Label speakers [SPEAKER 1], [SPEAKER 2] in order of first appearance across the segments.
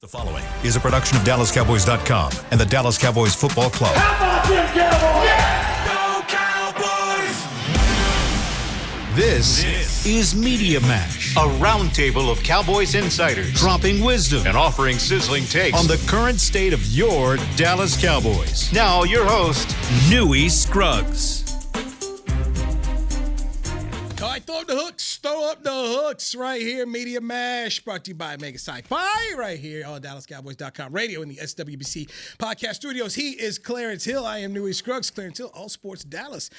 [SPEAKER 1] The following is a production of DallasCowboys.com and the Dallas Cowboys Football Club.
[SPEAKER 2] How about them Cowboys?
[SPEAKER 1] Yeah! Go Cowboys! This is Media Mash, a roundtable of Cowboys insiders dropping wisdom and offering sizzling takes on the current state of your Dallas Cowboys. Now, your host, Newy Scruggs.
[SPEAKER 3] All right, throw up the hooks right here. Media Mash brought to you by Mega Sci-Fi right here on DallasCowboys.com radio in the SWBC podcast studios. He is Clarence Hill. I am Newy Scruggs. Clarence Hill, All Sports Dallas.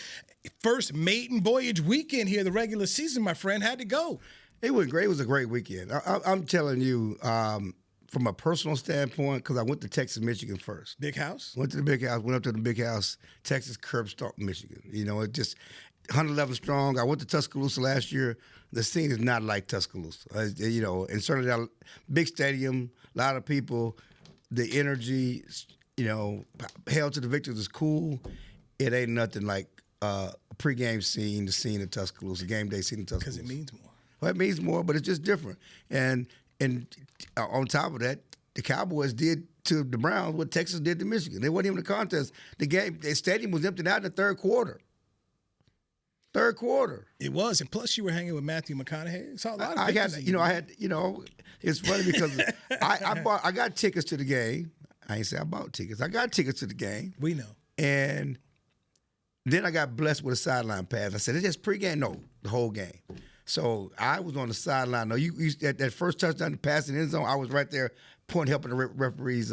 [SPEAKER 3] First maiden voyage weekend here, the regular season, my friend. How'd it go?
[SPEAKER 4] It was great. It was a great weekend. I'm telling you, from a personal standpoint, because I went to Texas, Michigan first.
[SPEAKER 3] Big house?
[SPEAKER 4] Went to the big house, went up to the big house, Texas, Curbstalk, Michigan. You know, it just 111 strong. I went to Tuscaloosa last year. The scene is not like Tuscaloosa. You know, and certainly that big stadium, a lot of people, the energy, you know, Hail to the Victors is cool. It ain't nothing like a pregame scene, the scene in Tuscaloosa, game day scene in Tuscaloosa.
[SPEAKER 3] Because it means more.
[SPEAKER 4] Well, it means more, but it's just different. And on top of that, the Cowboys did to the Browns what Texas did to Michigan. They wasn't even in the contest. The stadium was emptied out in the third quarter. Third quarter.
[SPEAKER 3] It was, and plus you were hanging with Matthew McConaughey. Saw a lot of
[SPEAKER 4] I got,
[SPEAKER 3] pictures.
[SPEAKER 4] it's funny because I got tickets to the game. I ain't say I bought tickets. I got tickets to the game.
[SPEAKER 3] We know.
[SPEAKER 4] And then I got blessed with a sideline pass. I said, it's just pregame? No, the whole game. So I was on the sideline. No, you that first touchdown, the pass in the end zone, I was right there helping the referees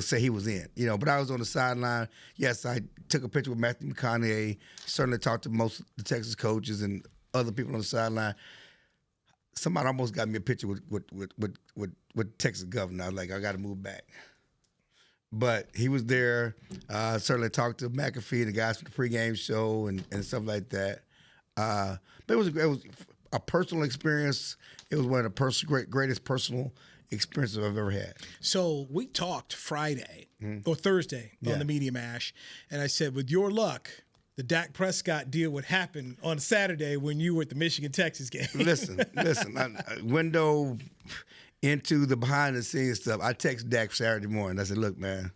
[SPEAKER 4] say he was in, but I was on the sideline. Yes, I took a picture with Matthew McConaughey, certainly talked to most of the Texas coaches and other people on the sideline. Somebody almost got me a picture with Texas governor. I was like, I got to move back. But he was there. Certainly talked to McAfee and the guys for the pregame show and stuff like that. But it was a personal experience. It was one of the greatest personal experiences I've ever had.
[SPEAKER 3] So we talked Friday or Thursday on the Media Mash, and I said, with your luck, the Dak Prescott deal would happen on Saturday when you were at the Michigan-Texas game.
[SPEAKER 4] Listen. Window into the behind-the-scenes stuff. I text Dak Saturday morning. I said, look, man,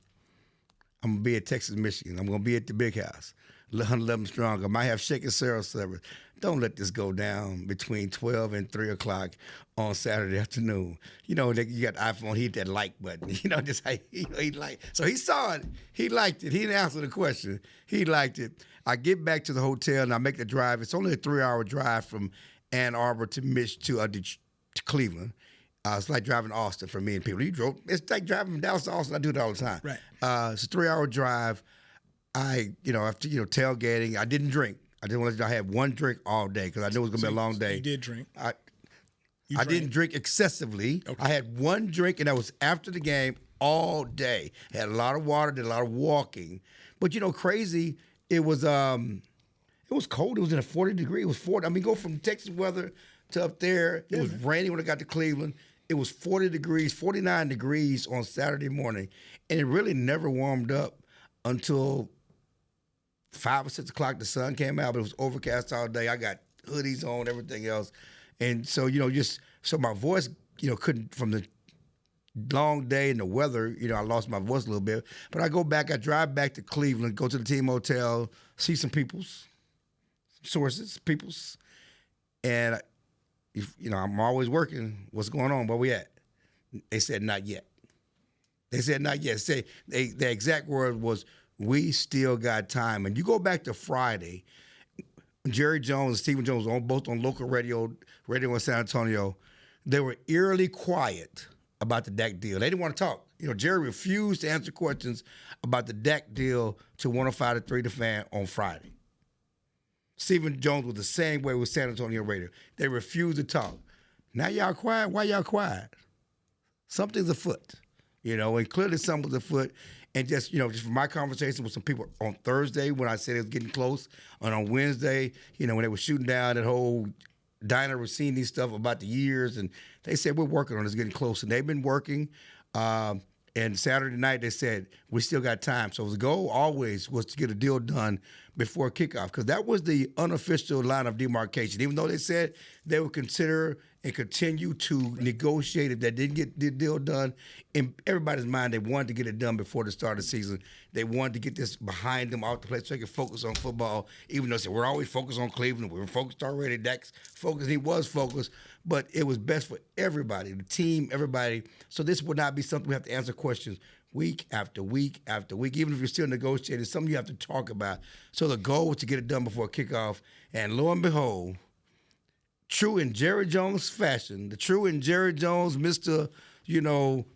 [SPEAKER 4] I'm going to be at Texas, Michigan. I'm going to be at the big house. 111 strong. I might have shaken Sarah service. Don't let this go down between 12 and 3 o'clock on Saturday afternoon. You got the iPhone, he hit that like button. Just how he liked. So he saw it. He liked it. He didn't answer the question. He liked it. I get back to the hotel and I make the drive. It's only a 3-hour drive from Ann Arbor to Cleveland. It's like driving to Austin for me and people. It's like driving from Dallas to Austin. I do it all the time.
[SPEAKER 3] Right.
[SPEAKER 4] It's a 3-hour drive. After tailgating, I didn't drink. I had one drink all day because I knew it was going to be a long day.
[SPEAKER 3] You did drink.
[SPEAKER 4] I didn't drink excessively. Okay. I had one drink, and that was after the game all day. Had a lot of water, did a lot of walking. But, crazy, it was cold. It was in a 40 degree. It was 40. I mean, go from Texas weather to up there. It was raining when I got to Cleveland. It was 40 degrees, 49 degrees on Saturday morning. And it really never warmed up until 5 or 6 o'clock. The sun came out, but it was overcast all day. I got hoodies on, everything else. And so, so my voice, couldn't, from the long day and the weather, I lost my voice a little bit. But I drive back to Cleveland, go to the team hotel, see some sources, and, I'm always working. What's going on? Where we at? They said, not yet. The exact word was, we still got time. And you go back to Friday, Jerry Jones and Stephen Jones, both on local radio in San Antonio, they were eerily quiet about the Dak deal. They didn't want to talk. Jerry refused to answer questions about the Dak deal to 105 to 3 The Fan on Friday. Stephen Jones was the same way with San Antonio radio. They refused to talk. Now y'all quiet? Why y'all quiet? Something's afoot, and clearly something was afoot. And just from my conversation with some people on Thursday when I said it was getting close, and on Wednesday, when they were shooting down that whole diner was seeing these stuff about the years, and they said, we're working on it, it's getting close. And they've been working. And Saturday night, they said, we still got time. So the goal always was to get a deal done before kickoff, because that was the unofficial line of demarcation. Even though they said they would consider and continue to negotiate if they didn't get the deal done, in everybody's mind, they wanted to get it done before the start of the season. They wanted to get this behind them out the place so they could focus on football, even though they said, we're always focused on Cleveland. We were focused already. Dak's focused. He was focused, but it was best for everybody, the team, everybody. So this would not be something we have to answer questions week after week after week, even if you're still negotiating, something you have to talk about. So the goal was to get it done before kickoff, and lo and behold, true in Jerry Jones fashion, the true in Jerry Jones, Mr.,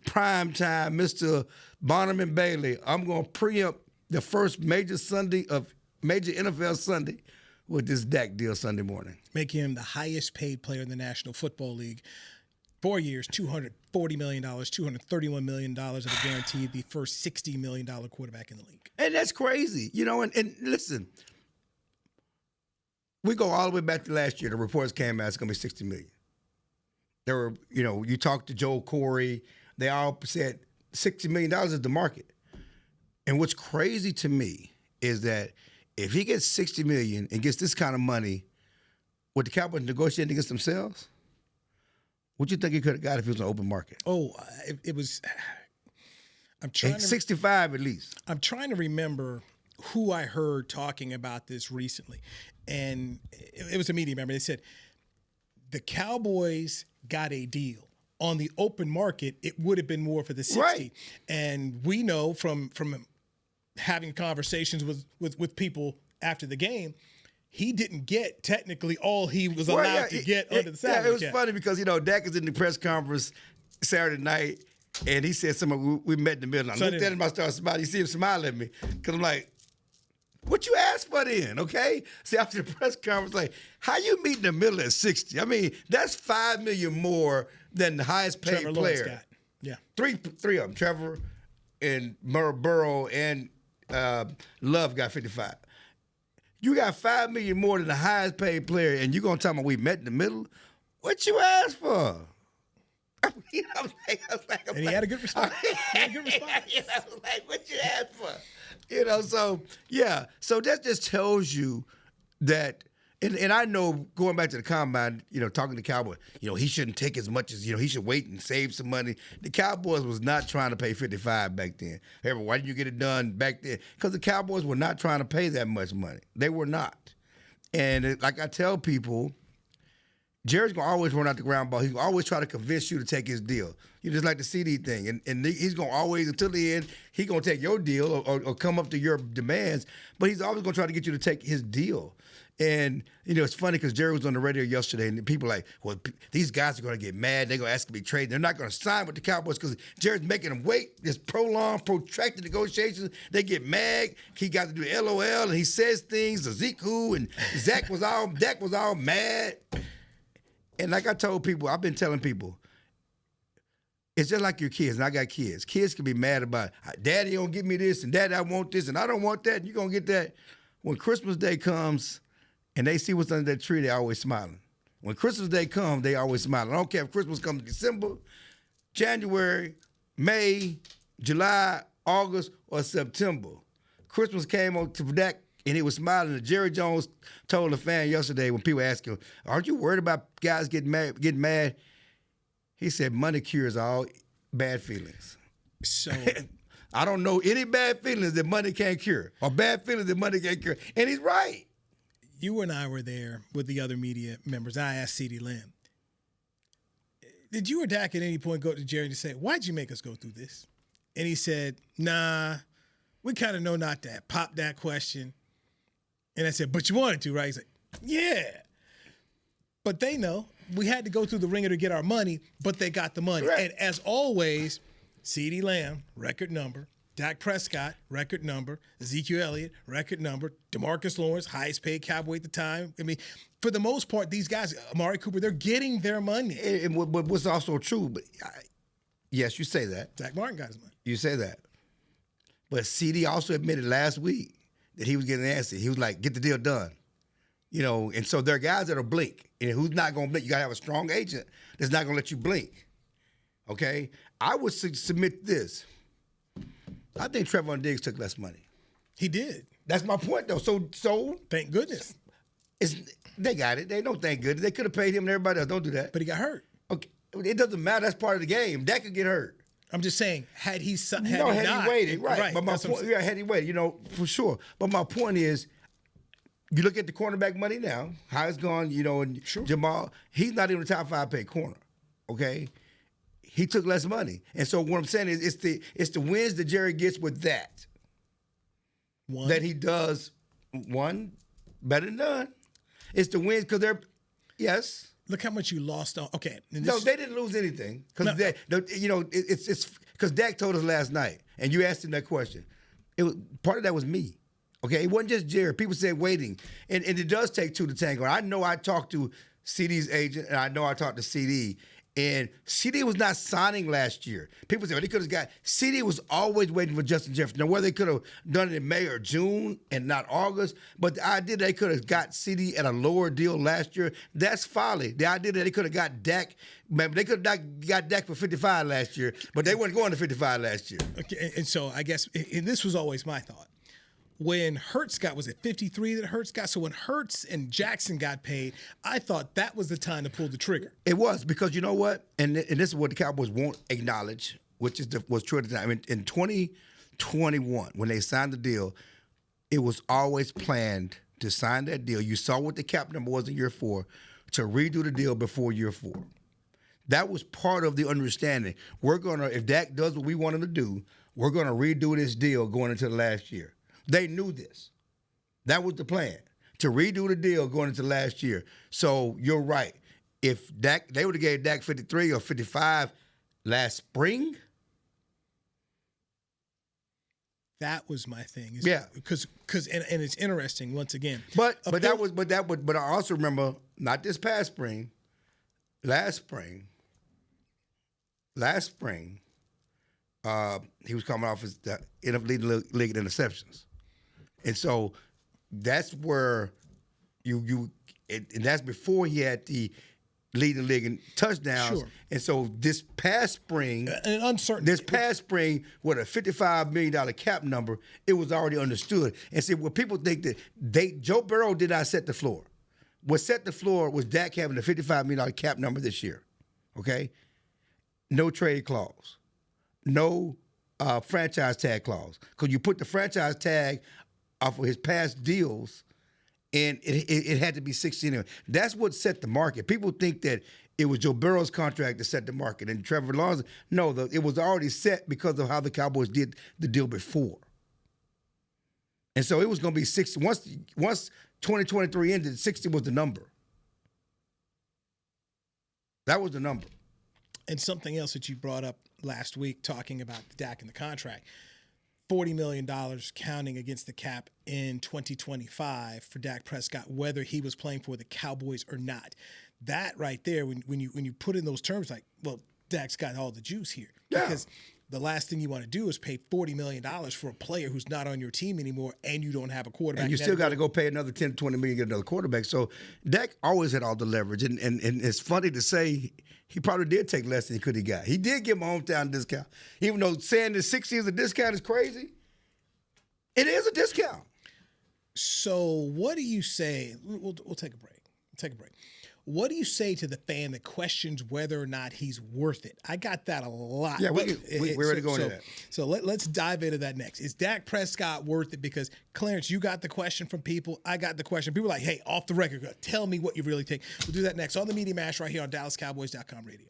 [SPEAKER 4] prime time, Mr. Bonham and Bailey, I'm going to preempt the first major NFL Sunday with this Dak deal Sunday morning.
[SPEAKER 3] Making him the highest paid player in the National Football League. 4 years, $240 million, $231 million of a guarantee, the first $60 million quarterback in the league.
[SPEAKER 4] And that's crazy, and listen, we go all the way back to last year. The reports came out it's going to be $60 million. There were, you talked to Joe Corey, they all said $60 million is the market. And what's crazy to me is that if he gets $60 million and gets this kind of money, would the Cowboys negotiate against themselves? What do you think he could have got if it was an open market?
[SPEAKER 3] Oh, it was. I'm trying.
[SPEAKER 4] 65 at least.
[SPEAKER 3] I'm trying to remember who I heard talking about this recently, and it was a media member. They said the Cowboys got a deal on the open market. It would have been more for the 60,
[SPEAKER 4] right.
[SPEAKER 3] And we know from having conversations with people after the game, he didn't get technically all he was allowed to get under the salary cap.
[SPEAKER 4] It was funny because, Dak is in the press conference Saturday night, and he said something, we met in the middle. I looked at him, I started smiling. You see him smile at me because I'm like, what you asked for then, okay? See, after the press conference, like, how you meet in the middle at 60? I mean, that's $5 million more than the highest paid
[SPEAKER 3] Trevor
[SPEAKER 4] player.
[SPEAKER 3] Lawrence got. Yeah.
[SPEAKER 4] Three of them, Trevor and Burrow and Love got 55. You got $5 million more than the highest paid player, and you're going to tell me we met in the middle? What you asked for?
[SPEAKER 3] And he had a good response. I was
[SPEAKER 4] like, what you asked for? So that just tells you that, and I know going back to the combine, talking to Cowboys, he shouldn't take as much as, he should wait and save some money. The Cowboys was not trying to pay 55 back then. Hey, why didn't you get it done back then? Because the Cowboys were not trying to pay that much money. They were not. And like I tell people, Jerry's going to always run out the ground ball. He's going to always try to convince you to take his deal. You just like the CD thing. And he's going to always, until the end, he's going to take your deal or come up to your demands, but he's always going to try to get you to take his deal. And, it's funny because Jerry was on the radio yesterday, and people are like, well, these guys are going to get mad. They're going to ask to be traded. They're not going to sign with the Cowboys because Jerry's making them wait. This protracted negotiations. They get mad. He got to do LOL, and he says things, Ezekiel, and Dak was all mad. And like I told people, I've been telling people, it's just like your kids, and I got kids. Kids can be mad about, Daddy don't give me this, and Daddy, I want this, and I don't want that, and you're going to get that. When Christmas Day comes and they see what's under that tree, they're always smiling. When Christmas Day comes, they always smile. I don't care if Christmas comes in December, January, May, July, August, or September. Christmas came on to Dak, and he was smiling. And Jerry Jones told a fan yesterday when people asked him, aren't you worried about guys getting mad? He said, money cures all bad feelings.
[SPEAKER 3] So
[SPEAKER 4] I don't know any bad feelings that money can't cure or bad feelings that money can't cure. And he's right.
[SPEAKER 3] You and I were there with the other media members. I asked CeeDee Lamb, did you or Dak at any point go to Jerry to say, why'd you make us go through this? And he said, nah, we kind of know not to pop that question. And I said, but you wanted to, right? He's like, yeah. But they know we had to go through the ringer to get our money, but they got the money. Right. And as always, CeeDee Lamb, record number. Dak Prescott, record number. Ezekiel Elliott, record number. DeMarcus Lawrence, highest paid Cowboy at the time. I mean, for the most part, these guys, Amari Cooper, they're getting their money.
[SPEAKER 4] And what's also true, but yes, you say that.
[SPEAKER 3] Zach Martin got his money.
[SPEAKER 4] You say that. But CeeDee also admitted last week that he was getting antsy. He was like, get the deal done. And so there are guys that are blink. And who's not going to blink? You got to have a strong agent that's not going to let you blink. Okay? I would submit this. I think Trevon Diggs took less money.
[SPEAKER 3] He did.
[SPEAKER 4] That's my point, though. So
[SPEAKER 3] thank goodness.
[SPEAKER 4] They got it. They don't thank goodness. They could have paid him and everybody else. Don't do that.
[SPEAKER 3] But he got hurt.
[SPEAKER 4] Okay, it doesn't matter. That's part of the game. Dak could get hurt.
[SPEAKER 3] I'm just saying, had he
[SPEAKER 4] waited, right? But my point, had he waited, for sure. But my point is, you look at the cornerback money now, how it's gone, and sure. Jamal, he's not even a top 5 paid corner, okay? He took less money. And so what I'm saying is it's the wins that Jerry gets with that. That he does, one, better than none. It's the wins because yes.
[SPEAKER 3] Look how much you lost on. Okay.
[SPEAKER 4] No, they didn't lose anything because it's because Dak told us last night, and you asked him that question. Part of that was me. Okay, it wasn't just Jerry. People said waiting, and it does take two to tango. I know I talked to CD's agent, and I know I talked to CD. And CD was not signing last year. People say, well, they could have got – CD was always waiting for Justin Jefferson. Now, whether they could have done it in May or June and not August, but the idea that they could have got CD at a lower deal last year, that's folly. The idea that they could have got Dak – they could have got Dak for 55 last year, but they weren't going to 55 last year.
[SPEAKER 3] Okay, and so I guess – and this was always my thought. When Hurts was it 53 that Hurts got? So when Hurts and Jackson got paid, I thought that was the time to pull the trigger.
[SPEAKER 4] It was, because you know what? And this is what the Cowboys won't acknowledge, which was true at the time. In 2021, when they signed the deal, it was always planned to sign that deal. You saw what the cap number was in year 4, to redo the deal before year 4. That was part of the understanding. If Dak does what we want him to do, we're going to redo this deal going into the last year. They knew this. That was the plan, to redo the deal going into last year. So you're right. If they would have gave Dak 53 or 55 last spring.
[SPEAKER 3] That was my thing.
[SPEAKER 4] Yeah.
[SPEAKER 3] Because and it's interesting once again.
[SPEAKER 4] But I also remember, not this past spring, last spring. He was coming off as the leading league in interceptions. And so that's where and that's before he had the leading league in touchdowns. Sure. And so this past spring,
[SPEAKER 3] an uncertain.
[SPEAKER 4] This past spring, with a $55 million cap number, it was already understood. And see, what people think that Joe Burrow did not set the floor. What set the floor was Dak having a $55 million cap number this year. Okay? No trade clause. No franchise tag clause. Because you put the franchise tag off of his past deals, and it had to be 16. That's what set the market. People think that it was Joe Burrow's contract that set the market, and Trevor Lawrence. No, it was already set because of how the Cowboys did the deal before. And so it was going to be 60. Once 2023 ended, 60 was the number. That was the number.
[SPEAKER 3] And something else that you brought up last week, talking about Dak and the contract, $40 million counting against the cap in 2025 for Dak Prescott, whether he was playing for the Cowboys or not. That right there, when you put in those terms, like, well, Dak's got all the juice here.
[SPEAKER 4] Yeah.
[SPEAKER 3] Because the last thing you want to do is pay $40 million for a player who's not on your team anymore, and you don't have a quarterback.
[SPEAKER 4] And you still got to go pay another $10, $20 million to get another quarterback. So Dak always had all the leverage. And it's funny to say he probably did take less than he got. He did give him a hometown discount. Even though saying that 60 is a discount is crazy, it is a discount.
[SPEAKER 3] So what do you say? We'll take a break. What do you say to the fan that questions whether or not he's worth it? I got that a lot.
[SPEAKER 4] Yeah, we're ready to go into that.
[SPEAKER 3] So let's dive into that next. Is Dak Prescott worth it? Because, Clarence, you got the question from people. I got the question. People are like, hey, off the record, tell me what you really think. We'll do that next on the Media Mash right here on DallasCowboys.com radio.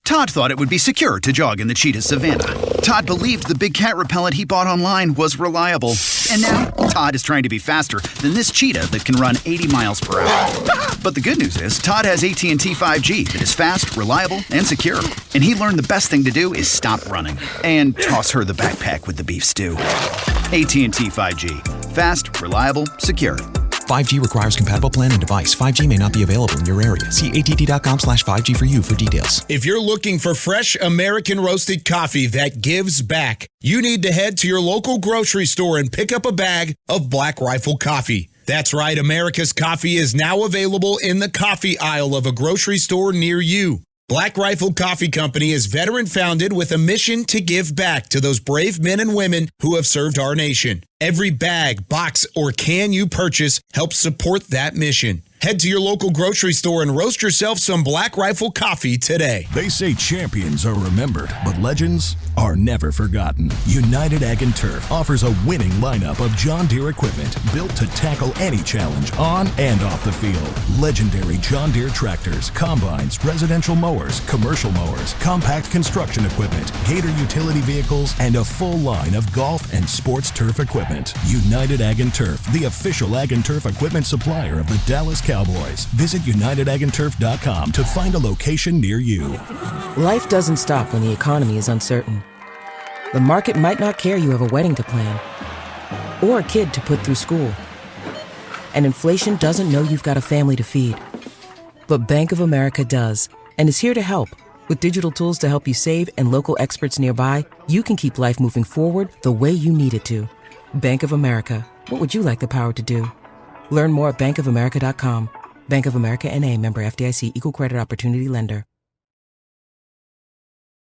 [SPEAKER 2] Todd thought it would be secure to jog in the cheetah savanna. Todd believed the big cat repellent he bought online was reliable. And now, Todd is trying to be faster than this cheetah that can run 80 miles per hour. But the good news is, Todd has AT&T 5G that is fast, reliable, and secure. And he learned the best thing to do is stop running and toss her the backpack with the beef stew. AT&T 5G. Fast, reliable, secure.
[SPEAKER 5] 5G requires compatible plan and device. 5G may not be available in your area. See att.com/5G for you for details.
[SPEAKER 6] If you're looking for fresh American roasted coffee that gives back, you need to head to your local grocery store and pick up a bag of Black Rifle coffee. That's right, America's coffee is now available in the coffee aisle of a grocery store near you. Black Rifle Coffee Company is veteran-founded with a mission to give back to those brave men and women who have served our nation. Every bag, box, or can you purchase helps support that mission. Head to your local grocery store and roast yourself some Black Rifle coffee today.
[SPEAKER 7] They say champions are remembered, but legends are never forgotten. United Ag and Turf offers a winning lineup of John Deere equipment built to tackle any challenge on and off the field. Legendary John Deere tractors, combines, residential mowers, commercial mowers, compact construction equipment, Gator utility vehicles, and a full line of golf and sports turf equipment. United Ag and Turf, the official Ag and Turf equipment supplier of the Dallas Cowboys. Visit UnitedAgAndTurf.com to find a location near you.
[SPEAKER 8] Life doesn't stop when the economy is uncertain. The market might not care you have a wedding to plan or a kid to put through school. And inflation doesn't know you've got a family to feed. But Bank of America does, and is here to help. With digital tools to help you save and local experts nearby, you can keep life moving forward the way you need it to. Bank of America. What would you like the power to do? Learn more at bankofamerica.com. Bank of America N.A., member FDIC, equal credit opportunity lender.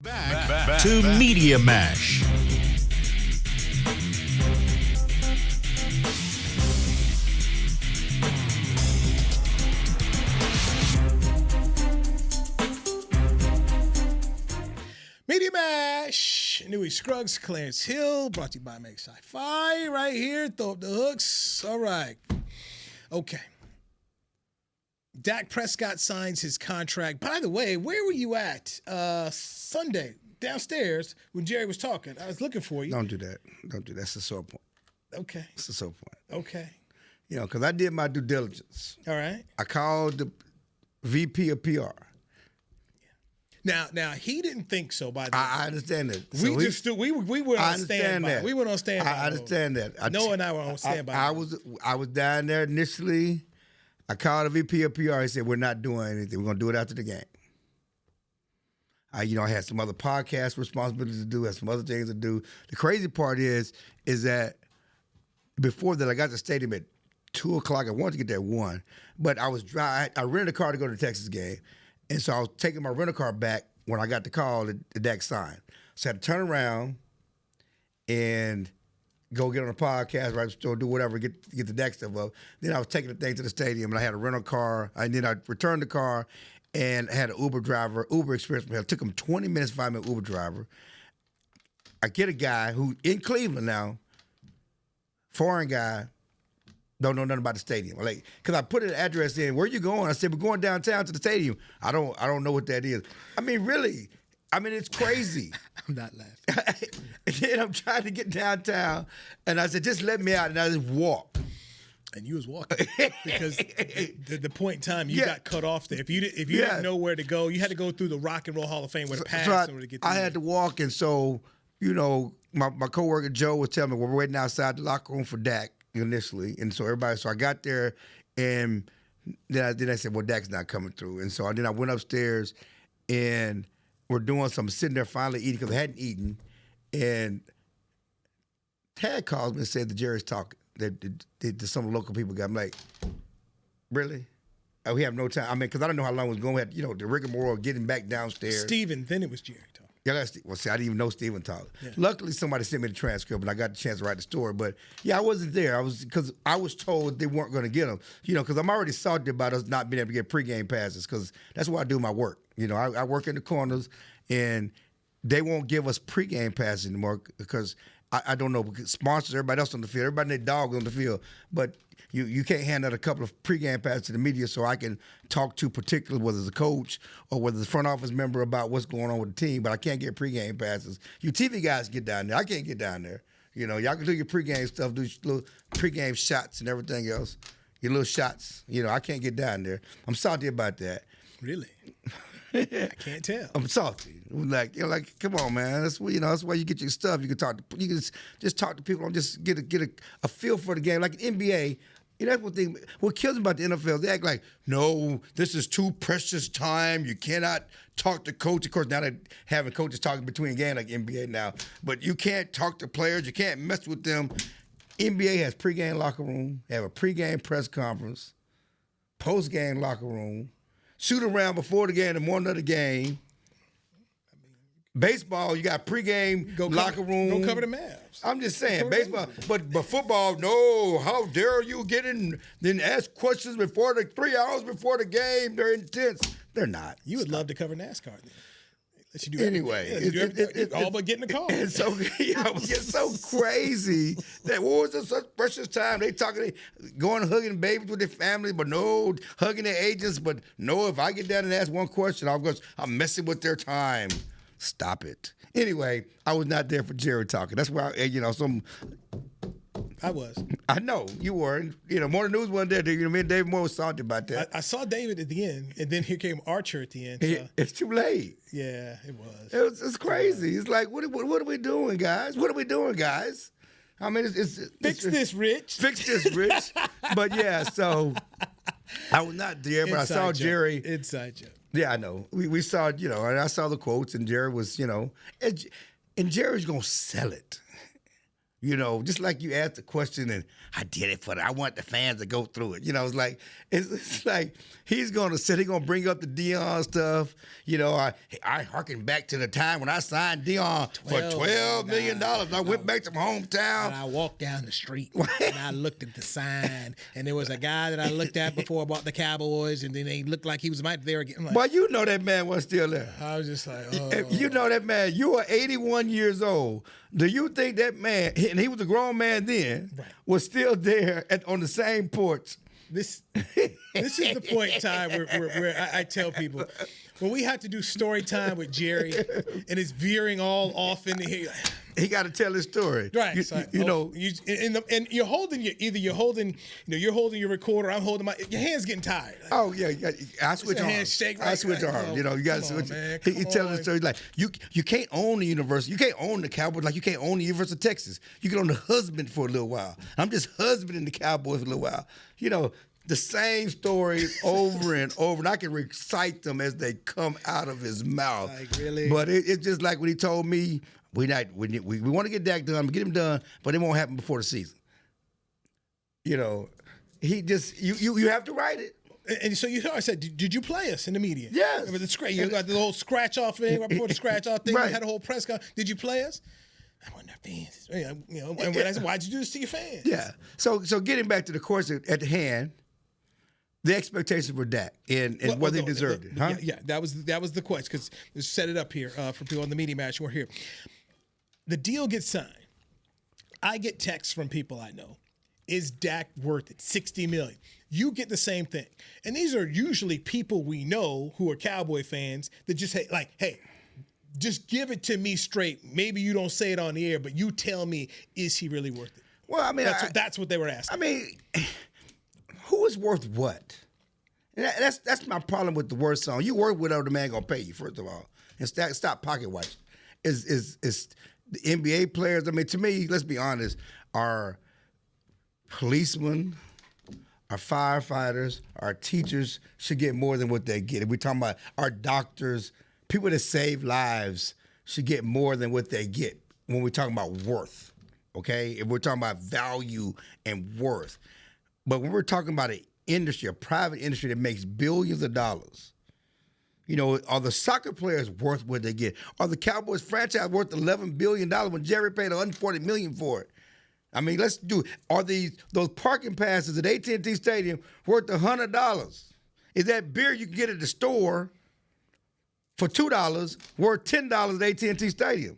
[SPEAKER 1] Back to Media Mash.
[SPEAKER 3] Media Mash, Newey Scruggs, Clarence Hill, brought to you by Make Sci-Fi right here. Throw up the hooks. All right. Okay. Dak Prescott signs his contract. By the way, where were you at Sunday downstairs when Jerry was talking? I was looking for you.
[SPEAKER 4] Don't do that. Don't do that. That's a sore point.
[SPEAKER 3] Okay.
[SPEAKER 4] It's a sore point.
[SPEAKER 3] Okay.
[SPEAKER 4] You know, because I did my due diligence.
[SPEAKER 3] All right.
[SPEAKER 4] I called the VP of PR.
[SPEAKER 3] Now he didn't think so. By the way,
[SPEAKER 4] I understand that.
[SPEAKER 3] We were on standby. We went on standby.
[SPEAKER 4] I understand that.
[SPEAKER 3] Noah and I were on standby.
[SPEAKER 4] I was down there initially. I called the VP of PR. He said, "We're not doing anything. We're going to do it after the game." I had some other podcast responsibilities to do. Had some other things to do. The crazy part is that before that, I got to the stadium at 2:00. I wanted to get there at 1, but I was driving. I rented a car to go to the Texas game. And so I was taking my rental car back when I got the call that Dak signed. So I had to turn around and go get on a podcast, right, or do whatever, get the Dak stuff up. Then I was taking the thing to the stadium, and I had a rental car. And then I returned the car and had an Uber experience. It took him 20 minutes to find me an Uber driver. I get a guy who, in Cleveland now, foreign guy, don't know nothing about the stadium. Because I put an address in. Where you going? I said, we're going downtown to the stadium. I don't know what that is. I mean, really. I mean, it's crazy.
[SPEAKER 3] I'm not laughing.
[SPEAKER 4] And then I'm trying to get downtown, and I said, just let me out, and I just walked.
[SPEAKER 3] And you was walking because the point in time you got cut off there. If you didn't know where to go, you had to go through the Rock and Roll Hall of Fame with a pass in order to get through.
[SPEAKER 4] I had to walk, and so, my coworker Joe was telling me, we're waiting outside the locker room for Dak initially. And so I got there, and then I said, well, Dak's not coming through. And so then I went upstairs, and we're doing something, sitting there finally eating because I hadn't eaten. And Tad calls me and said that Jerry's talking. That some local people got. I'm like, really? We have no time. I mean, because I don't know how long it was going. We had, the rigmarole of getting back downstairs.
[SPEAKER 3] Steven, then it was Jerry talking.
[SPEAKER 4] Yeah, I didn't even know Steven talked. Yeah. Luckily, somebody sent me the transcript, and I got the chance to write the story. But yeah, I wasn't there. Because I was told they weren't going to get them. Because I'm already salty about us not being able to get pregame passes. Because that's where I do my work. I work in the corners, and they won't give us pregame passes anymore because I don't know, because sponsors, everybody else on the field, everybody and their dog on the field, but you can't hand out a couple of pregame passes to the media so I can talk to particularly whether it's a coach or whether it's a front office member about what's going on with the team, but I can't get pregame passes. You TV guys get down there. I can't get down there. Y'all can do your pregame stuff, do your little pregame shots and everything else, your little shots. I can't get down there. I'm salty about that.
[SPEAKER 3] Really? I can't tell.
[SPEAKER 4] I'm salty. Like, come on, man. That's why you get your stuff. You can just talk to people and just get a feel for the game. Like in NBA, that's one thing. What kills me about the NFL, they act like, no, this is too precious time. You cannot talk to coach. Of course, now they're having coaches talking between games like NBA now. But you can't talk to players. You can't mess with them. NBA has pregame locker room. They have a pregame press conference, postgame locker room. shoot around before the game, the morning of the game. Baseball, you got pregame, locker room.
[SPEAKER 3] Go cover the Mavs.
[SPEAKER 4] I'm just saying, baseball. But football, no. How dare you get in, then ask questions 3 hours before the game. They're intense. They're not.
[SPEAKER 3] You would love to cover NASCAR then. Let you do
[SPEAKER 4] anyway,
[SPEAKER 3] it's all but getting the call.
[SPEAKER 4] And so it's so crazy that what was such precious time? They going hugging babies with their families, but no hugging their agents. But no, if I get down and ask one question, I'm messing with their time. Stop it. Anyway, I was not there for Jerry talking. That's why
[SPEAKER 3] I was.
[SPEAKER 4] I know you were. Morning News wasn't there. Me and David Moore was salty about that.
[SPEAKER 3] I saw David at the end, and then here came Archer at the end. So.
[SPEAKER 4] It's too late.
[SPEAKER 3] Yeah, it was.
[SPEAKER 4] It's crazy. It's like, what are we doing, guys? What are we doing, guys? I mean,
[SPEAKER 3] fix this, Rich.
[SPEAKER 4] Fix this, Rich. But yeah, so I was not there, but I saw Jerry.
[SPEAKER 3] Inside joke.
[SPEAKER 4] Yeah, I know. We saw, and I saw the quotes, and Jerry was, and Jerry's gonna sell it. Just like you asked the question, and I did it I want the fans to go through it. It's like he's gonna bring up the Deion stuff. I harken back to the time when I signed Deion for $12 million. I went back to my hometown.
[SPEAKER 3] And I walked down the street and I looked at the sign, and there was a guy that I looked at before I bought the Cowboys, and then they looked like he was there again. Like,
[SPEAKER 4] well, that man was still there.
[SPEAKER 3] I was just like, oh.
[SPEAKER 4] That man. You are 81 years old. Do you think that man, and he was a grown man then, right, was still there on the same porch?
[SPEAKER 3] This is the point in time where I tell people, when we have to do story time with Jerry, and it's veering all off into here.
[SPEAKER 4] He got to tell his story,
[SPEAKER 3] right? And you're holding your recorder. I'm holding your hands getting tired.
[SPEAKER 4] Oh yeah, I switch arms. I switch arms. You got to switch. He tells the story like you can't own the university. You can't own the Cowboys like you can't own the University of Texas. You can own the husband for a little while. I'm just husbanding the Cowboys for a little while. The same stories over and over, and I can recite them as they come out of his mouth.
[SPEAKER 3] Like, really?
[SPEAKER 4] But it's just like when he told me, we want to get Dak done, get him done, but it won't happen before the season. He just you have to write it.
[SPEAKER 3] And so I said, did you play us in the media?
[SPEAKER 4] Yes.
[SPEAKER 3] Remember you got the whole scratch off thing right before the scratch off thing.
[SPEAKER 4] Right.
[SPEAKER 3] You had a whole press conference. Did you play us? I want their fans. And when I said, why'd you do this to your fans?
[SPEAKER 4] Yeah. So getting back to the course at the hand. The expectations for Dak and whether he deserved it, huh?
[SPEAKER 3] Yeah, that was the question, because let's set it up here for people on the Media Match who are here. The deal gets signed. I get texts from people I know. Is Dak worth it? $60 million. You get the same thing. And these are usually people we know who are Cowboy fans that just say, like, hey, just give it to me straight. Maybe you don't say it on the air, but you tell me, is he really worth it?
[SPEAKER 4] Well, I mean,
[SPEAKER 3] that's what they were asking.
[SPEAKER 4] I mean, who is worth what? And that's my problem with the word song. You work whatever the man gonna pay you, first of all, and stop pocket watching. Is the NBA players? I mean, to me, let's be honest, our policemen, our firefighters, our teachers should get more than what they get. If we're talking about our doctors, people that save lives should get more than what they get when we're talking about worth. Okay, if we're talking about value and worth. But when we're talking about an industry, a private industry that makes billions of dollars, are the soccer players worth what they get? Are the Cowboys franchise worth $11 billion when Jerry paid $140 million for it? I mean, let's do it. Are those parking passes at AT&T Stadium worth $100? Is that beer you can get at the store for $2 worth $10 at AT&T Stadium?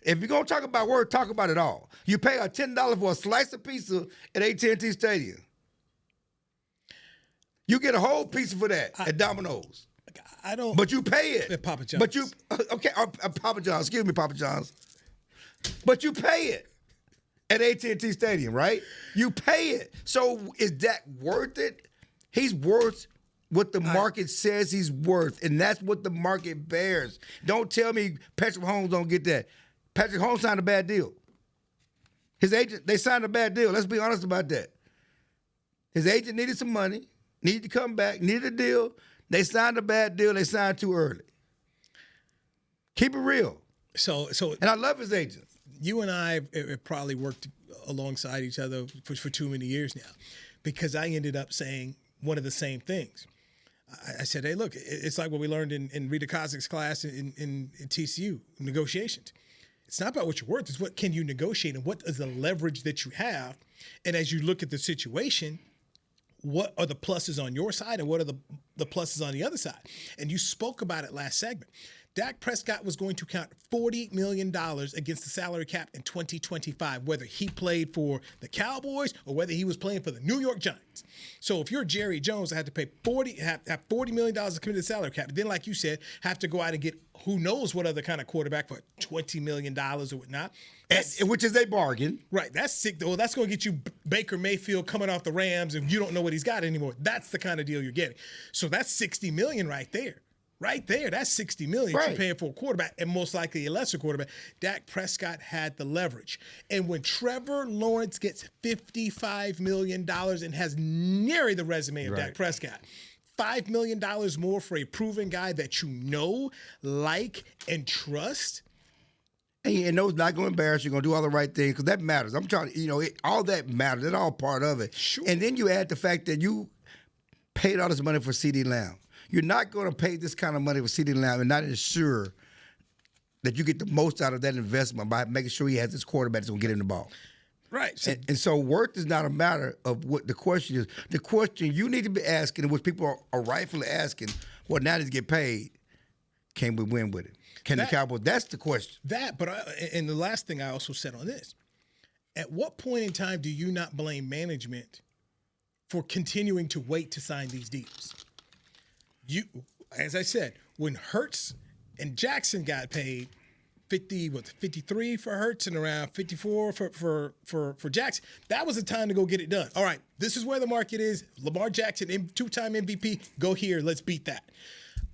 [SPEAKER 4] If you're going to talk about worth, talk about it all. You pay a $10 for a slice of pizza at AT&T Stadium. You get a whole pizza for that at Domino's.
[SPEAKER 3] I don't.
[SPEAKER 4] But you pay it.
[SPEAKER 3] At Papa John's.
[SPEAKER 4] But you, Papa John's, excuse me, Papa John's. But you pay it at AT&T Stadium, right? You pay it. So is that worth it? He's worth what the market says he's worth, and that's what the market bears. Don't tell me Patrick Mahomes don't get that. Patrick Mahomes signed a bad deal. His agent, they signed a bad deal. Let's be honest about that. His agent needed some money. Needed to come back, needed a deal. They signed a bad deal. They signed too early. Keep it real. And I love his agent.
[SPEAKER 3] You and I have probably worked alongside each other for too many years now, because I ended up saying one of the same things. I said, hey, look, it's like what we learned in Rita Kozik's class in TCU, negotiations. It's not about what you're worth. It's what can you negotiate and what is the leverage that you have. And as you look at the situation, what are the pluses on your side and what are the pluses on the other side? And you spoke about it last segment. Dak Prescott was going to count $40 million against the salary cap in 2025, whether he played for the Cowboys or whether he was playing for the New York Giants. So if you're Jerry Jones, I had to pay have $40 million to come into the salary cap. But then, like you said, have to go out and get who knows what other kind of quarterback for $20 million or whatnot.
[SPEAKER 4] Which is a bargain.
[SPEAKER 3] Right. That's sick. Well, that's going to get you Baker Mayfield coming off the Rams and you don't know what he's got anymore. That's the kind of deal you're getting. So that's $60 million right there. Right there, that's $60 million you're paying for a quarterback, and most likely a lesser quarterback. Dak Prescott had the leverage. And when Trevor Lawrence gets $55 million and has nearly the resume of Dak Prescott, $5 million more for a proven guy that you know, like, and trust.
[SPEAKER 4] And those not going to embarrass you, going to do all the right things, because that matters. I'm trying to, all that matters. It's all part of it.
[SPEAKER 3] Sure.
[SPEAKER 4] And then you add the fact that you paid all this money for CeeDee Lamb. You're not going to pay this kind of money for CeeDee Lamb and not ensure that you get the most out of that investment by making sure he has this quarterback that's going to get him the ball.
[SPEAKER 3] Right.
[SPEAKER 4] So, and so worth is not a matter of what the question is. The question you need to be asking, and which people are rightfully asking, well, now that he get paid, can we win with it? Can the Cowboys? That's the question.
[SPEAKER 3] And the last thing I also said on this, at what point in time do you not blame management for continuing to wait to sign these deals? As I said, when Hurts and Jackson got paid 53 for Hurts and around 54 for Jackson, that was the time to go get it done. All right, this is where the market is. Lamar Jackson, two-time MVP, go here. Let's beat that.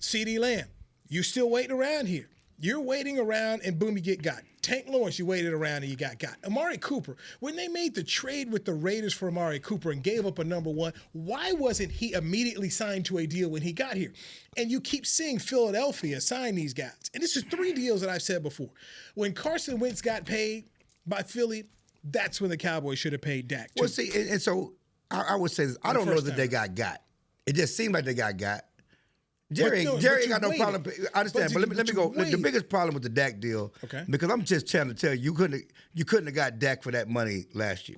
[SPEAKER 3] CeeDee Lamb, you still waiting around here. You're waiting around and boom, you get got. Tank Lawrence, you waited around and you got. Amari Cooper, when they made the trade with the Raiders for Amari Cooper and gave up a number one, why wasn't he immediately signed to a deal when he got here? And you keep seeing Philadelphia sign these guys. And this is 3 deals that I've said before. When Carson Wentz got paid by Philly, that's when the Cowboys should have paid Dak.
[SPEAKER 4] Well, see, and so I would say this. I don't know that they got. It just seemed like they got. Jerry ain't got no problem. I understand, but let me go. The biggest problem with the Dak deal, because I'm just trying to tell you, you couldn't have got Dak for that money last year,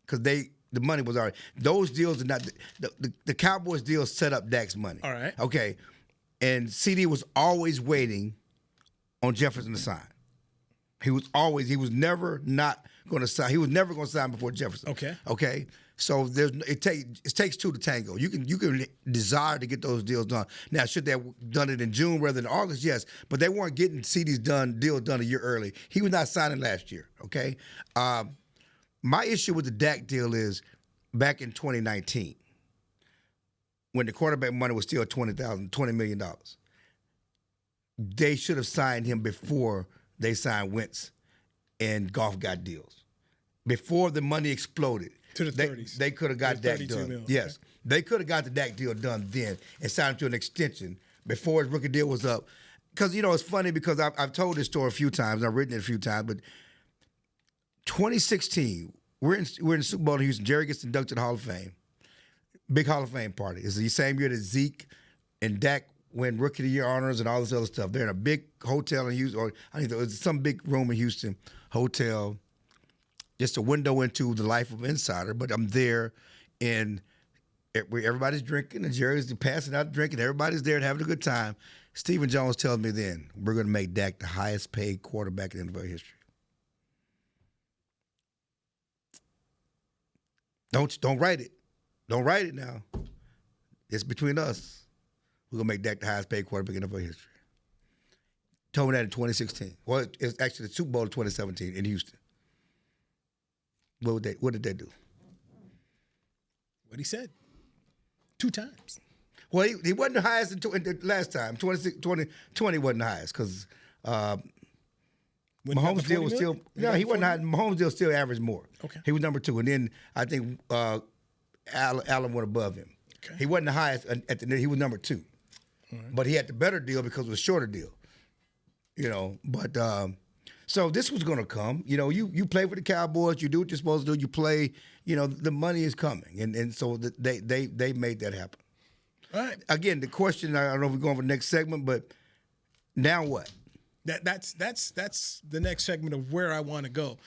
[SPEAKER 4] because the money was already. Those deals are not the Cowboys deal set up Dak's money.
[SPEAKER 3] All right.
[SPEAKER 4] Okay, and CD was always waiting on Jefferson to sign. He was never not going to sign. He was never going to sign before Jefferson. Okay. So it takes 2 to tango. You can desire to get those deals done. Now, should they have done it in June rather than August? Yes, but they weren't getting CD's deal done a year early. He was not signing last year. Okay, my issue with the Dak deal is back in 2019 when the quarterback money was still $20 million. They should have signed him before they signed Wentz and Goff got deals. Before the money exploded.
[SPEAKER 3] To the 30s.
[SPEAKER 4] They could have got Dak done.
[SPEAKER 3] Million.
[SPEAKER 4] Yes. Okay. They could have got the Dak deal done then and signed him to an extension before his rookie deal was up. Because, it's funny because I've told this story a few times. I've written it a few times. But 2016, we're in the Super Bowl in Houston. Jerry gets inducted to the Hall of Fame. Big Hall of Fame party. It's the same year that Zeke and Dak win Rookie of the Year honors and all this other stuff. They're in a big hotel in Houston. Or I think it was some big room in Houston, hotel. Just a window into the life of an insider, but I'm there, and everybody's drinking, and Jerry's passing out drinking. Everybody's there and having a good time. Stephen Jones tells me then, we're going to make Dak the highest paid quarterback in NFL history. Don't write it. Don't write it now. It's between us. We're going to make Dak the highest paid quarterback in NFL history. Told me that in 2016. Well, it's actually the Super Bowl of 2017 in Houston. What did they do?
[SPEAKER 3] What he said. 2 times.
[SPEAKER 4] Well, he wasn't the highest in the last time. 2020 wasn't the highest because Mahomes' deal was still. No, he wasn't high. Mahomes' deal still averaged more.
[SPEAKER 3] Okay.
[SPEAKER 4] He was number 2, and then I think Allen went above him. Okay. He wasn't the highest he was number 2, right. But he had the better deal because it was a shorter deal. So this was going to come. You play for the Cowboys. You do what you're supposed to do. You play. The money is coming, and so they made that happen.
[SPEAKER 3] All right.
[SPEAKER 4] Again, the question, I don't know if we're going for the next segment, but now what?
[SPEAKER 3] That's the next segment of where I want to go.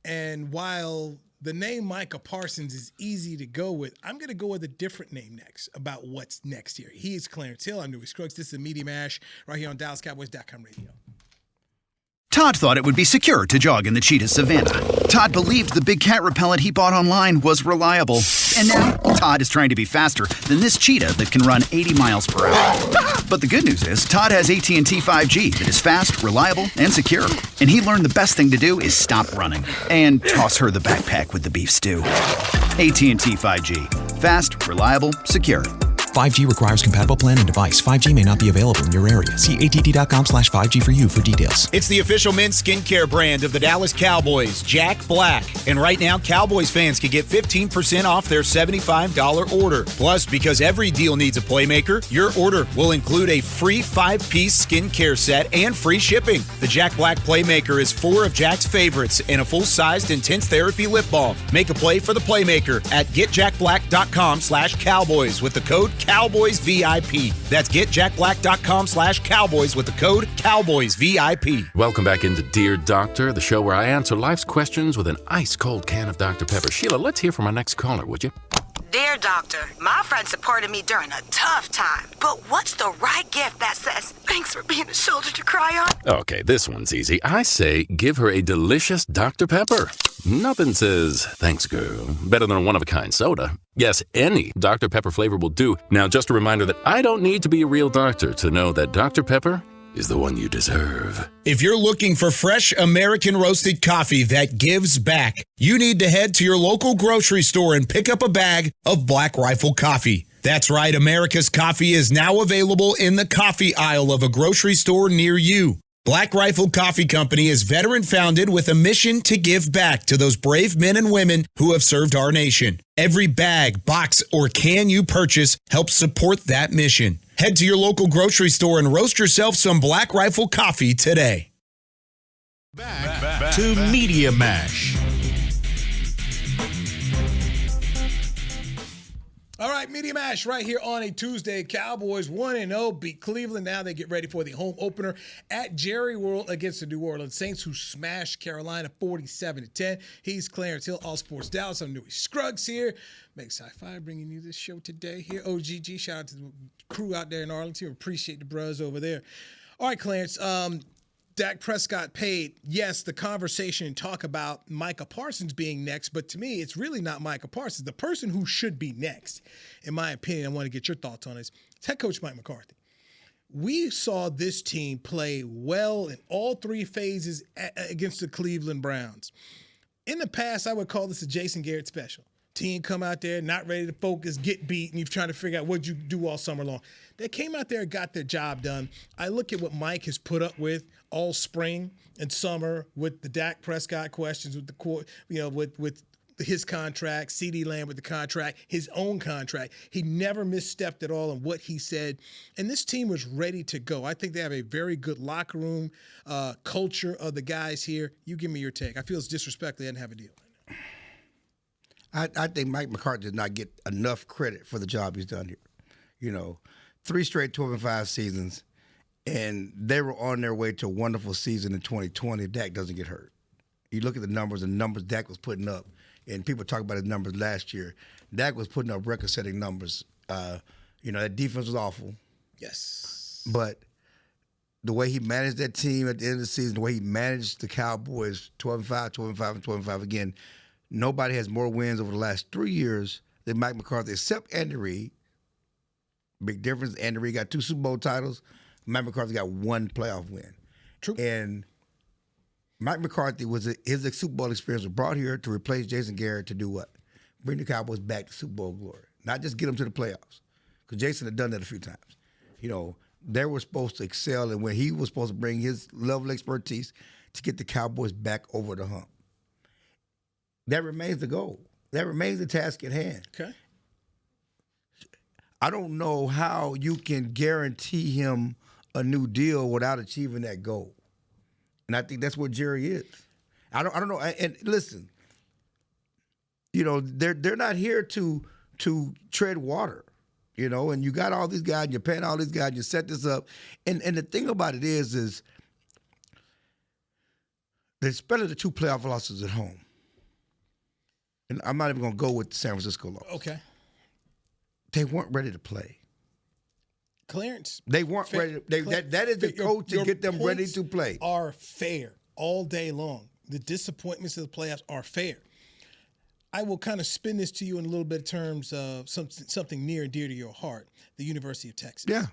[SPEAKER 3] And while the name Micah Parsons is easy to go with, I'm going to go with a different name next about what's next here. He is Clarence Hill. I'm Newey Scruggs. This is Media Mash right here on DallasCowboys.com radio.
[SPEAKER 2] Todd thought it would be secure to jog in the cheetah savanna. Todd believed the big cat repellent he bought online was reliable. And now, Todd is trying to be faster than this cheetah that can run 80 miles per hour. But the good news is, Todd has AT&T 5G that is fast, reliable, and secure. And he learned the best thing to do is stop running and toss her the backpack with the beef stew. AT&T 5G. Fast, reliable, secure.
[SPEAKER 5] 5G requires compatible plan and device. 5G may not be available in your area. See att.com/5G for you for details.
[SPEAKER 6] It's the official men's skincare brand of the Dallas Cowboys, Jack Black. And right now, Cowboys fans can get 15% off their $75 order. Plus, because every deal needs a playmaker, your order will include a free 5-piece skincare set and free shipping. The Jack Black Playmaker is 4 of Jack's favorites and a full-sized intense therapy lip balm. Make a play for the playmaker at getjackblack.com/Cowboys with the code CowboysVIP. That's getjackblack.com/Cowboys with the code CowboysVIP.
[SPEAKER 9] Welcome back into Dear Doctor, the show where I answer life's questions with an ice-cold can of Dr. Pepper. Sheila, let's hear from our next caller, would you?
[SPEAKER 10] Dear Doctor, my friend supported me during a tough time, but what's the right gift that says, thanks for being a shoulder to cry on?
[SPEAKER 9] Okay, this one's easy. I say give her a delicious Dr. Pepper. Nothing says, thanks, girl, better than a one-of-a-kind soda. Yes, any Dr. Pepper flavor will do. Now, just a reminder that I don't need to be a real doctor to know that Dr. Pepper is the one you deserve.
[SPEAKER 6] If you're looking for fresh American roasted coffee that gives back, you need to head to your local grocery store and pick up a bag of Black Rifle coffee. That's right, America's coffee is now available in the coffee aisle of a grocery store near you. Black Rifle Coffee Company is veteran-founded with a mission to give back to those brave men and women who have served our nation. Every bag, box, or can you purchase helps support that mission. Head to your local grocery store and roast yourself some Black Rifle coffee today.
[SPEAKER 1] Back to Media Mash.
[SPEAKER 3] All right, Media Mash right here on a Tuesday. Cowboys 1-0 beat Cleveland. Now they get ready for the home opener at Jerry World against the New Orleans Saints, who smashed Carolina 47-10. He's Clarence Hill, All Sports Dallas. I'm Newey Scruggs here. Make Sci-Fi bringing you this show today here. OGG, shout out to the crew out there in Arlington. Appreciate the bros over there. All right, Clarence. Dak Prescott paid, yes, the conversation and talk about Micah Parsons being next, but to me, it's really not Micah Parsons. The person who should be next, in my opinion, I want to get your thoughts on this, it's head coach Mike McCarthy. We saw this team play well in all 3 phases against the Cleveland Browns. In the past, I would call this a Jason Garrett special. Team come out there, not ready to focus, get beat, and you're trying to figure out what you do all summer long. They came out there and got their job done. I look at what Mike has put up with all spring and summer with the Dak Prescott questions, with the with his contract, CeeDee Lamb with the contract, his own contract. He never misstepped at all in what he said. And this team was ready to go. I think they have a very good locker room culture of the guys here. You give me your take. I feel it's disrespectful. They didn't have a deal.
[SPEAKER 4] I think Mike McCarthy did not get enough credit for the job he's done here. 3 straight 12-5 seasons, and they were on their way to a wonderful season in 2020. Dak doesn't get hurt. You look at the numbers Dak was putting up, and people talk about his numbers last year. Dak was putting up record-setting numbers. That defense was awful.
[SPEAKER 3] Yes.
[SPEAKER 4] But the way he managed that team at the end of the season, the way he managed the Cowboys, 12-5, 12-5, and 12-5 again, nobody has more wins over the last 3 years than Mike McCarthy, except Andy Reid. Big difference. Andy Reid got 2 Super Bowl titles. Mike McCarthy got 1 playoff win.
[SPEAKER 3] True.
[SPEAKER 4] And Mike McCarthy his Super Bowl experience was brought here to replace Jason Garrett to do what? Bring the Cowboys back to Super Bowl glory. Not just get them to the playoffs. Because Jason had done that a few times. They were supposed to excel, and when he was supposed to bring his level of expertise to get the Cowboys back over the hump. That remains the goal. That remains the task at hand.
[SPEAKER 3] Okay.
[SPEAKER 4] I don't know how you can guarantee him a new deal without achieving that goal. And I think that's what Jerry is. I don't know. And listen, they're not here to tread water. You know, and you got all these guys, and you're paying all these guys, and you set this up. And the thing about it is they spent the 2 playoff losses at home. And I'm not even going to go with the San Francisco loss.
[SPEAKER 3] Okay.
[SPEAKER 4] They weren't ready to play.
[SPEAKER 3] Clarence.
[SPEAKER 4] They weren't ready. That is the coach to get them ready to play.
[SPEAKER 3] Are fair all day long. The disappointments of the playoffs are fair. I will kind of spin this to you in a little bit of terms of something near and dear to your heart, the University of Texas.
[SPEAKER 4] Yeah.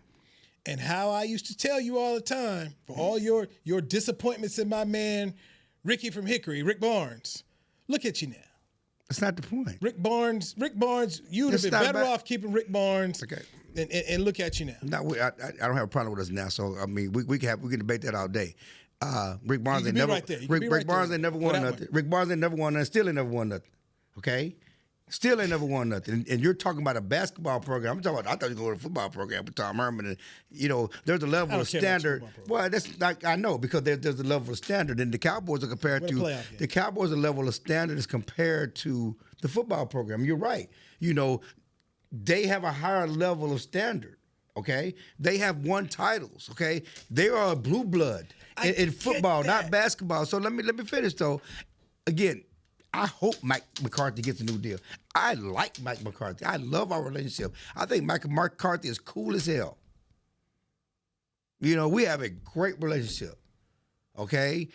[SPEAKER 3] And how I used to tell you all the time, for all your disappointments in my man, Ricky from Hickory, Rick Barnes, look at you now.
[SPEAKER 4] That's not the point.
[SPEAKER 3] Rick Barnes, you would have been better off keeping Rick Barnes.
[SPEAKER 4] Okay.
[SPEAKER 3] And look at you now.
[SPEAKER 4] No, I don't have a problem with us now. So I mean, we can debate that all day. Rick Barnes ain't never. Rick Barnes ain't never won nothing. Rick Barnes ain't never won nothing. Still ain't never won nothing. Okay. Still ain't never won nothing. And you're talking about a basketball program. I'm talking about. I thought you were going to a football program with Tom Herman. And there's a level of standard. Well, that's like I know because there's a level of standard, and the Cowboys are compared to the Cowboys. A level of standard is compared to the football program. You're right. They have a higher level of standard, okay? They have won titles, okay? They are a blue blood in football, not basketball. So let me finish, though. Again, I hope Mike McCarthy gets a new deal. I like Mike McCarthy. I love our relationship. I think Mike McCarthy is cool as hell. We have a great relationship. Okay,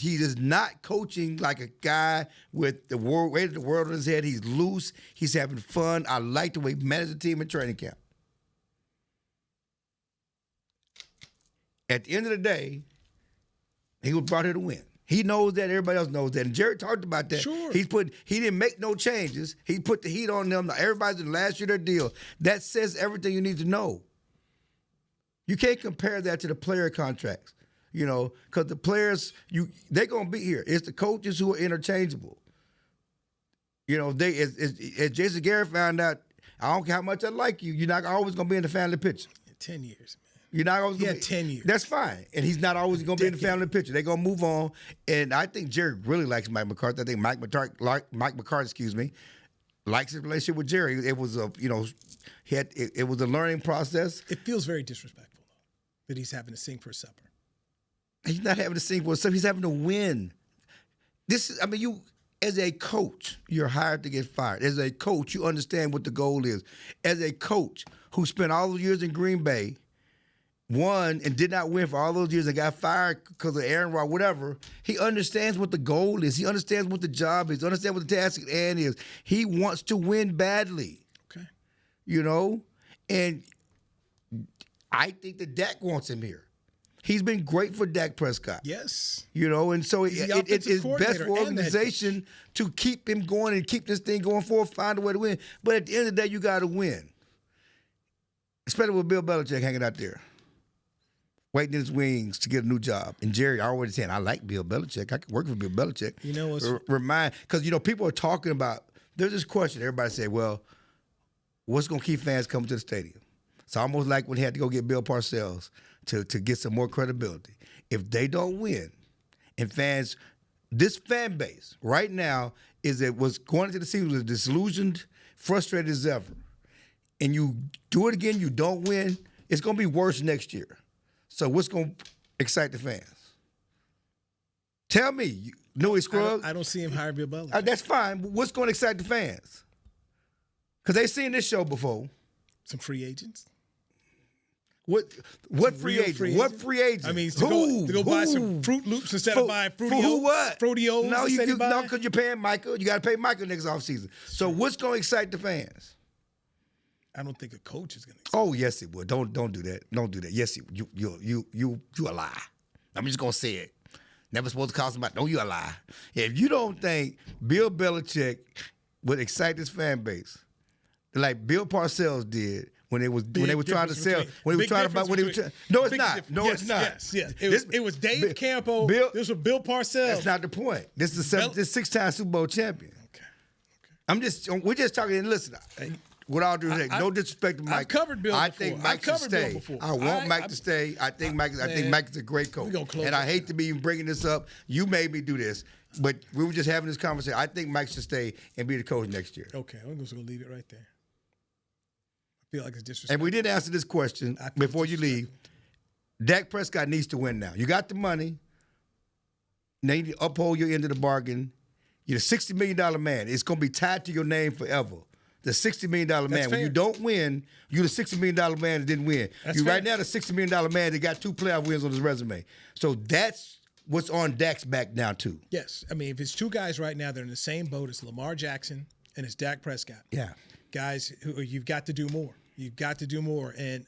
[SPEAKER 4] he is not coaching like a guy with the weight of the world on his head. He's loose. He's having fun. I like the way he managed the team in training camp. At the end of the day, he was brought here to win. He knows that. Everybody else knows that. And Jerry talked about that.
[SPEAKER 3] Sure.
[SPEAKER 4] He didn't make no changes. He put the heat on them. Everybody's in the last year of their deal. That says everything you need to know. You can't compare that to the player contracts. Because the players, they're going to be here. It's the coaches who are interchangeable. As Jason Garrett found out, I don't care how much I like you, you're not always going to be in the family picture.
[SPEAKER 3] 10 years, man.
[SPEAKER 4] You're not always going to be.
[SPEAKER 3] 10 years.
[SPEAKER 4] That's fine. And he's not always going to be in the family picture. They're going to move on. And I think Jerry really likes Mike McCarthy. I think Mike McCarthy, likes his relationship with Jerry. It was it was a learning process.
[SPEAKER 3] It feels very disrespectful, though, that he's having to sing for a supper.
[SPEAKER 4] He's not having to sing for himself. He's having to win. You as a coach, you're hired to get fired. As a coach, you understand what the goal is. As a coach who spent all those years in Green Bay, won and did not win for all those years and got fired because of Aaron Rodgers, whatever, he understands what the goal is. He understands what the job is. He understands what the task at hand is. He wants to win badly.
[SPEAKER 3] Okay.
[SPEAKER 4] And I think that Dak wants him here. He's been great for Dak Prescott.
[SPEAKER 3] Yes.
[SPEAKER 4] And so it is best for organization to keep him going and keep this thing going forward, find a way to win. But at the end of the day, you got to win. Especially with Bill Belichick hanging out there, waiting in his wings to get a new job. And Jerry always saying, I like Bill Belichick. I can work for Bill Belichick. Because, people are talking about, there's this question. Everybody say, well, what's going to keep fans coming to the stadium? It's almost like when they had to go get Bill Parcells to get some more credibility. If they don't win, and fans, this fan base right now was going into the season was disillusioned, frustrated as ever. And you do it again, you don't win, it's going to be worse next year. So what's going to excite the fans? Tell me, Louis Scruggs.
[SPEAKER 3] I don't see him hire Bill Belichick.
[SPEAKER 4] That's fine, but what's going to excite the fans? Because they've seen this show before.
[SPEAKER 3] Some free agents.
[SPEAKER 4] What free agent? What free agent?
[SPEAKER 3] I mean, to go buy some Fruit Loops instead of buying Fruity
[SPEAKER 4] For who what?
[SPEAKER 3] Fruity-O's.
[SPEAKER 4] No, because you're paying Michael. You got to pay Michael next offseason. So what's going to excite the fans?
[SPEAKER 3] I don't think a coach is going to.
[SPEAKER 4] Oh yes, it would. Don't do that. Don't do that. Yes, you a lie. I'm just gonna say it. Never supposed to call somebody. No, you a lie. If you don't think Bill Belichick would excite this fan base, like Bill Parcells did when they were trying to sell, when they were trying to buy, no, it's not. No, it's not.
[SPEAKER 3] Yes. It was Dave Campo. This was Bill Parcells.
[SPEAKER 4] That's not the point. This is this 6-time Super Bowl champion.
[SPEAKER 3] Okay.
[SPEAKER 4] We're just talking. And listen. With all due respect, no disrespect to Mike.
[SPEAKER 3] I've covered Bill
[SPEAKER 4] I
[SPEAKER 3] before.
[SPEAKER 4] think Mike should stay. I want Mike to stay. I think Mike is a great coach. And I hate to be bringing this up. You made me do this, but we were just having this conversation. I think Mike should stay and be the coach next year.
[SPEAKER 3] Okay, I'm just going to leave it right there. feel like it's disrespectful.
[SPEAKER 4] And we did answer this question before you leave. Dak Prescott needs to win now. You got the money. Now you need to uphold your end of the bargain. You're a $60 million man. It's going to be tied to your name forever. The $60 million man.
[SPEAKER 3] That's
[SPEAKER 4] when you don't win, you're the $60 million man that didn't win.
[SPEAKER 3] That's
[SPEAKER 4] you
[SPEAKER 3] fair.
[SPEAKER 4] right now the $60 million man that got 2 playoff wins on his resume. So that's what's on Dak's back now, too.
[SPEAKER 3] Yes. I mean, if it's 2 guys right now, they're in the same boat as Lamar Jackson and it's Dak Prescott.
[SPEAKER 4] Yeah.
[SPEAKER 3] Guys, who you've got to do more. You've got to do more. And,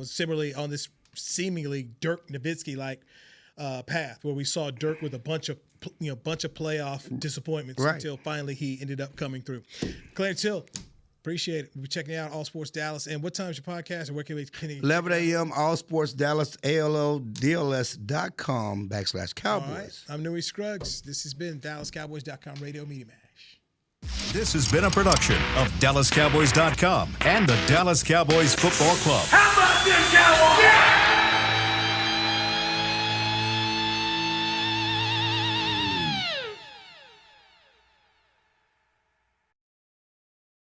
[SPEAKER 3] similarly on this seemingly Dirk Nowitzki-like path where we saw Dirk with a bunch of playoff disappointments until finally he ended up coming through. Clarence Hill, appreciate it. We're checking out All Sports Dallas. And what time is your podcast? And where can we
[SPEAKER 4] 11 a.m. All Sports Dallas, ALODLS.com/Cowboys.
[SPEAKER 3] All right. I'm Newey Scruggs. This has been DallasCowboys.com Radio Media Mash.
[SPEAKER 1] This has been a production of DallasCowboys.com and the Dallas Cowboys Football Club.
[SPEAKER 11] How about this, Cowboys? Yeah!